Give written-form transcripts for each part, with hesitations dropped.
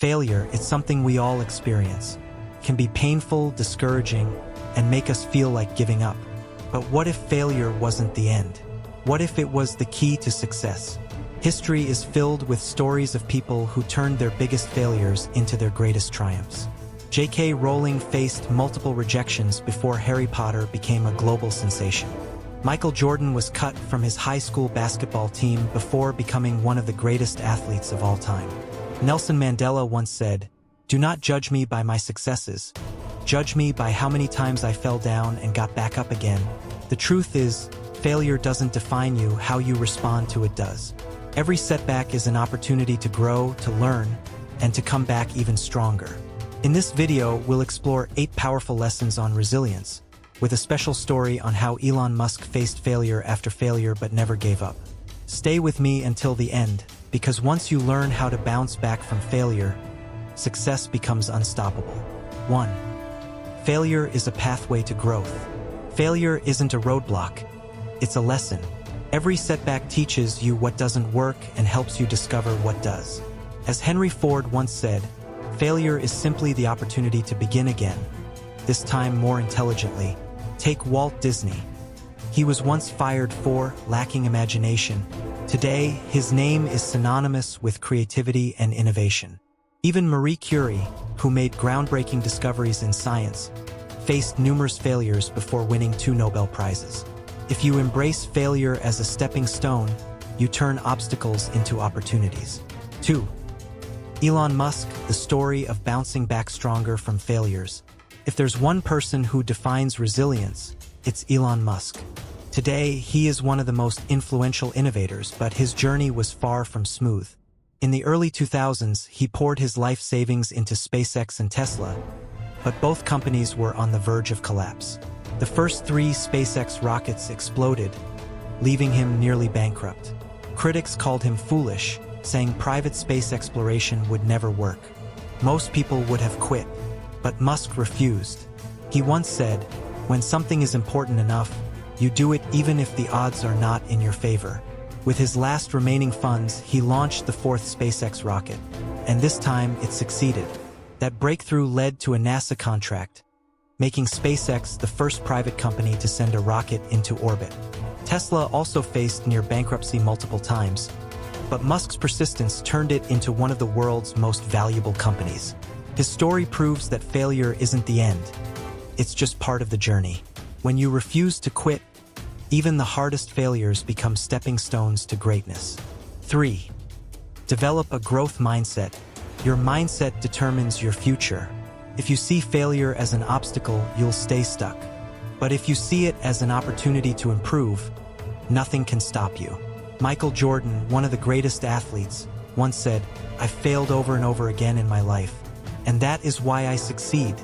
Failure is something we all experience. It can be painful, discouraging, and make us feel like giving up. But what if failure wasn't the end? What if it was the key to success? History is filled with stories of people who turned their biggest failures into their greatest triumphs. J.K. Rowling faced multiple rejections before Harry Potter became a global sensation. Michael Jordan was cut from his high school basketball team before becoming one of the greatest athletes of all time. Nelson Mandela once said, "Do not judge me by my successes. Judge me by how many times I fell down and got back up again." The truth is, failure doesn't define you, how you respond to it does. Every setback is an opportunity to grow, to learn, and to come back even stronger. In this video, we'll explore 8 powerful lessons on resilience, with a special story on how Elon Musk faced failure after failure but never gave up. Stay with me until the end, because once you learn how to bounce back from failure, success becomes unstoppable. 1. Failure is a pathway to growth. Failure isn't a roadblock, it's a lesson. Every setback teaches you what doesn't work and helps you discover what does. As Henry Ford once said, failure is simply the opportunity to begin again, this time more intelligently. Take Walt Disney. He was once fired for lacking imagination. Today, his name is synonymous with creativity and innovation. Even Marie Curie, who made groundbreaking discoveries in science, faced numerous failures before winning 2 Nobel Prizes. If you embrace failure as a stepping stone, you turn obstacles into opportunities. 2. Elon Musk, the story of bouncing back stronger from failures. If there's one person who defines resilience, it's Elon Musk. Today, he is one of the most influential innovators, but his journey was far from smooth. In the early 2000s, he poured his life savings into SpaceX and Tesla, but both companies were on the verge of collapse. The first 3 SpaceX rockets exploded, leaving him nearly bankrupt. Critics called him foolish, saying private space exploration would never work. Most people would have quit, but Musk refused. He once said, "When something is important enough, you do it even if the odds are not in your favor." With his last remaining funds, he launched the 4th SpaceX rocket, and this time it succeeded. That breakthrough led to a NASA contract, making SpaceX the first private company to send a rocket into orbit. Tesla also faced near bankruptcy multiple times, but Musk's persistence turned it into one of the world's most valuable companies. His story proves that failure isn't the end. It's just part of the journey. When you refuse to quit, even the hardest failures become stepping stones to greatness. 3. Develop a growth mindset. Your mindset determines your future. If you see failure as an obstacle, you'll stay stuck. But if you see it as an opportunity to improve, nothing can stop you. Michael Jordan, one of the greatest athletes, once said, "I've failed over and over again in my life, and that is why I succeed."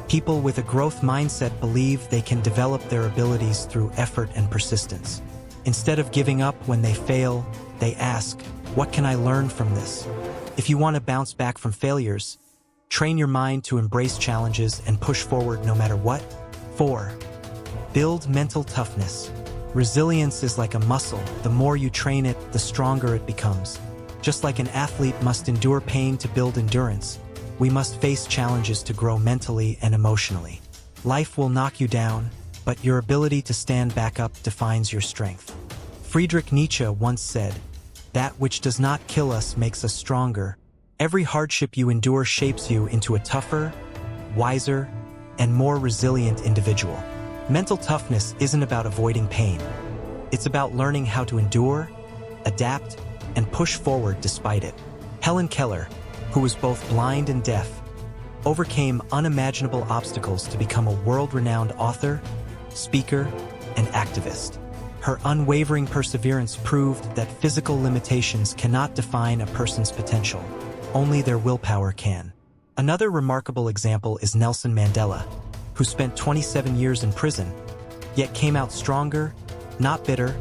People with a growth mindset believe they can develop their abilities through effort and persistence. Instead of giving up when they fail, they ask, "What can I learn from this?" If you want to bounce back from failures, train your mind to embrace challenges and push forward no matter what. 4. Build mental toughness. Resilience is like a muscle. The more you train it, the stronger it becomes. Just like an athlete must endure pain to build endurance, we must face challenges to grow mentally and emotionally. Life will knock you down, but your ability to stand back up defines your strength. Friedrich Nietzsche once said, "That which does not kill us makes us stronger." Every hardship you endure shapes you into a tougher, wiser, and more resilient individual. Mental toughness isn't about avoiding pain. It's about learning how to endure, adapt, and push forward despite it. Helen Keller, who was both blind and deaf, overcame unimaginable obstacles to become a world-renowned author, speaker, and activist. Her unwavering perseverance proved that physical limitations cannot define a person's potential. Only their willpower can. Another remarkable example is Nelson Mandela, who spent 27 years in prison, yet came out stronger, not bitter,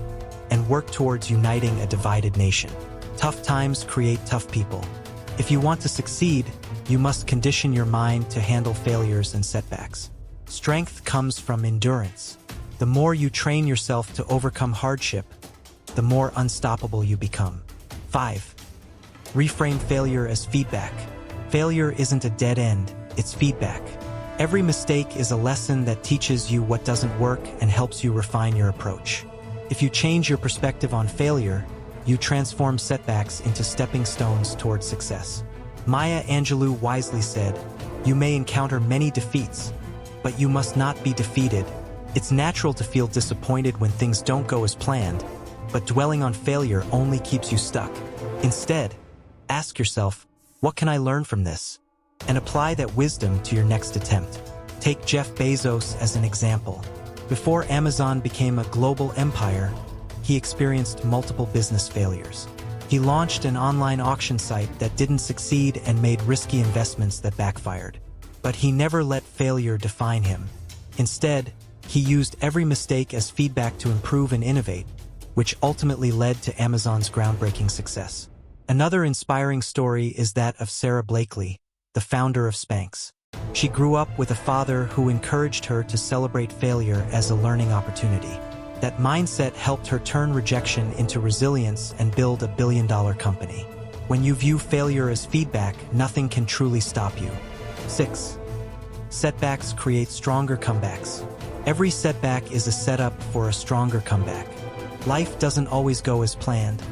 and worked towards uniting a divided nation. Tough times create tough people. If you want to succeed, you must condition your mind to handle failures and setbacks. Strength comes from endurance. The more you train yourself to overcome hardship, the more unstoppable you become. 5. Reframe failure as feedback. Failure isn't a dead end, it's feedback. Every mistake is a lesson that teaches you what doesn't work and helps you refine your approach. If you change your perspective on failure, you transform setbacks into stepping stones toward success. Maya Angelou wisely said, "You may encounter many defeats, but you must not be defeated." It's natural to feel disappointed when things don't go as planned, but dwelling on failure only keeps you stuck. Instead, ask yourself, what can I learn from this? And apply that wisdom to your next attempt. Take Jeff Bezos as an example. Before Amazon became a global empire, he experienced multiple business failures. He launched an online auction site that didn't succeed and made risky investments that backfired. But he never let failure define him. Instead, he used every mistake as feedback to improve and innovate, which ultimately led to Amazon's groundbreaking success. Another inspiring story is that of Sarah Blakely, the founder of Spanx. She grew up with a father who encouraged her to celebrate failure as a learning opportunity. That mindset helped her turn rejection into resilience and build a billion-dollar company. When you view failure as feedback, nothing can truly stop you. 6. Setbacks create stronger comebacks. Every setback is a setup for a stronger comeback. Life doesn't always go as planned,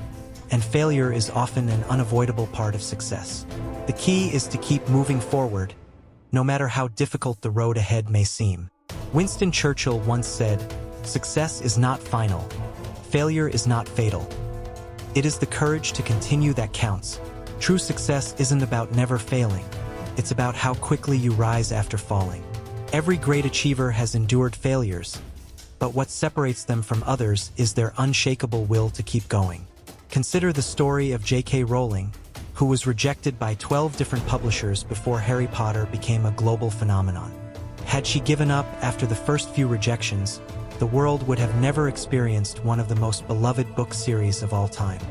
and failure is often an unavoidable part of success. The key is to keep moving forward, no matter how difficult the road ahead may seem. Winston Churchill once said, "Success is not final. Failure is not fatal. It is the courage to continue that counts." True success isn't about never failing. It's about how quickly you rise after falling. Every great achiever has endured failures, but what separates them from others is their unshakable will to keep going. Consider the story of J.K. Rowling, who was rejected by 12 different publishers before Harry Potter became a global phenomenon. Had she given up after the first few rejections, the world would have never experienced one of the most beloved book series of all time.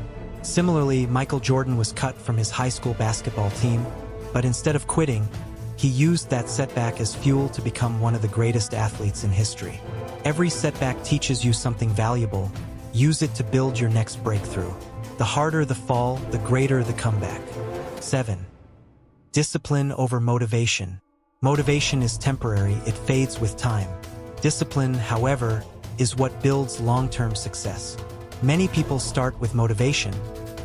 Similarly, Michael Jordan was cut from his high school basketball team, but instead of quitting, he used that setback as fuel to become one of the greatest athletes in history. Every setback teaches you something valuable. Use it to build your next breakthrough. The harder the fall, the greater the comeback. 7. Discipline over motivation. Motivation is temporary, it fades with time. Discipline, however, is what builds long-term success. Many people start with motivation,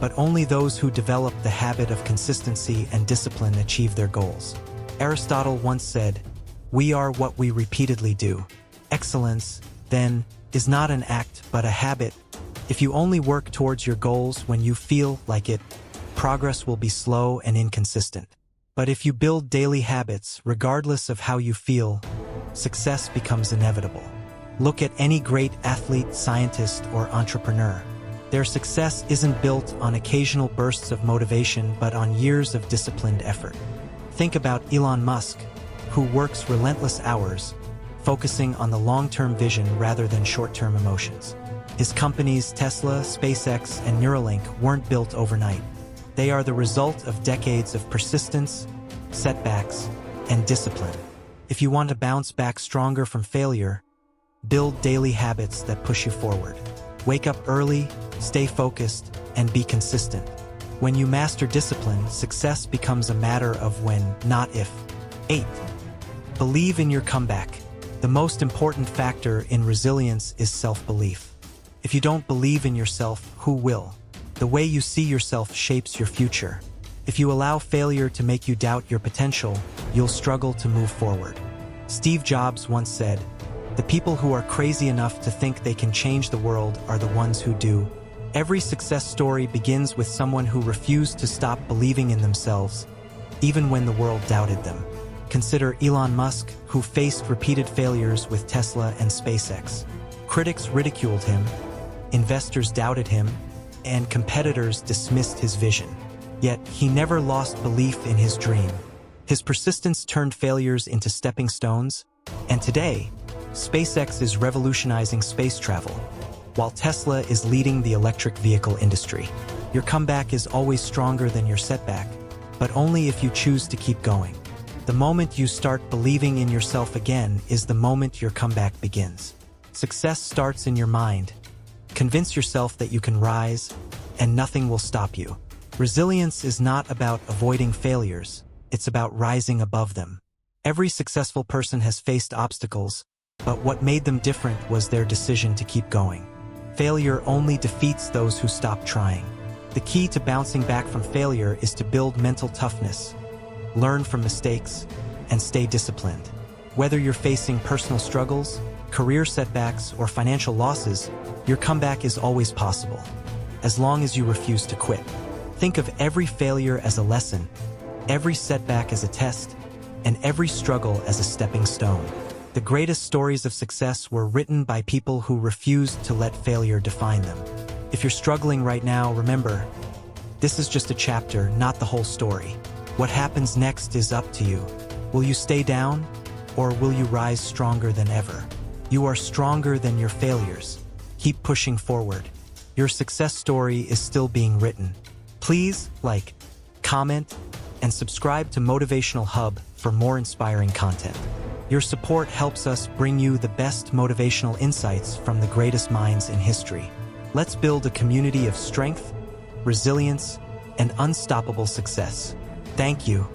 but only those who develop the habit of consistency and discipline achieve their goals. Aristotle once said, "We are what we repeatedly do." Excellence, then, is not an act but a habit. If you only work towards your goals when you feel like it, progress will be slow and inconsistent. But if you build daily habits, regardless of how you feel, success becomes inevitable. Look at any great athlete, scientist, or entrepreneur. Their success isn't built on occasional bursts of motivation but on years of disciplined effort. Think about Elon Musk, who works relentless hours, focusing on the long-term vision rather than short-term emotions. His companies Tesla, SpaceX, and Neuralink weren't built overnight. They are the result of decades of persistence, setbacks, and discipline. If you want to bounce back stronger from failure, build daily habits that push you forward. Wake up early, stay focused, and be consistent. When you master discipline, success becomes a matter of when, not if. 8. Believe in your comeback. The most important factor in resilience is self-belief. If you don't believe in yourself, who will? The way you see yourself shapes your future. If you allow failure to make you doubt your potential, you'll struggle to move forward. Steve Jobs once said, "The people who are crazy enough to think they can change the world are the ones who do." Every success story begins with someone who refused to stop believing in themselves, even when the world doubted them. Consider Elon Musk, who faced repeated failures with Tesla and SpaceX. Critics ridiculed him, investors doubted him, and competitors dismissed his vision. Yet, he never lost belief in his dream. His persistence turned failures into stepping stones, and today, SpaceX is revolutionizing space travel, while Tesla is leading the electric vehicle industry. Your comeback is always stronger than your setback, but only if you choose to keep going. The moment you start believing in yourself again is the moment your comeback begins. Success starts in your mind. Convince yourself that you can rise, and nothing will stop you. Resilience is not about avoiding failures. it's about rising above them. Every successful person has faced obstacles, but what made them different was their decision to keep going. Failure only defeats those who stop trying. The key to bouncing back from failure is to build mental toughness, learn from mistakes, and stay disciplined. Whether you're facing personal struggles, career setbacks, or financial losses, your comeback is always possible, as long as you refuse to quit. Think of every failure as a lesson, every setback as a test, and every struggle as a stepping stone. The greatest stories of success were written by people who refused to let failure define them. If you're struggling right now, remember, this is just a chapter, not the whole story. What happens next is up to you. Will you stay down, or will you rise stronger than ever? You are stronger than your failures. Keep pushing forward. Your success story is still being written. Please like, comment, and subscribe to Motivational Hub for more inspiring content. Your support helps us bring you the best motivational insights from the greatest minds in history. Let's build a community of strength, resilience, and unstoppable success. Thank you.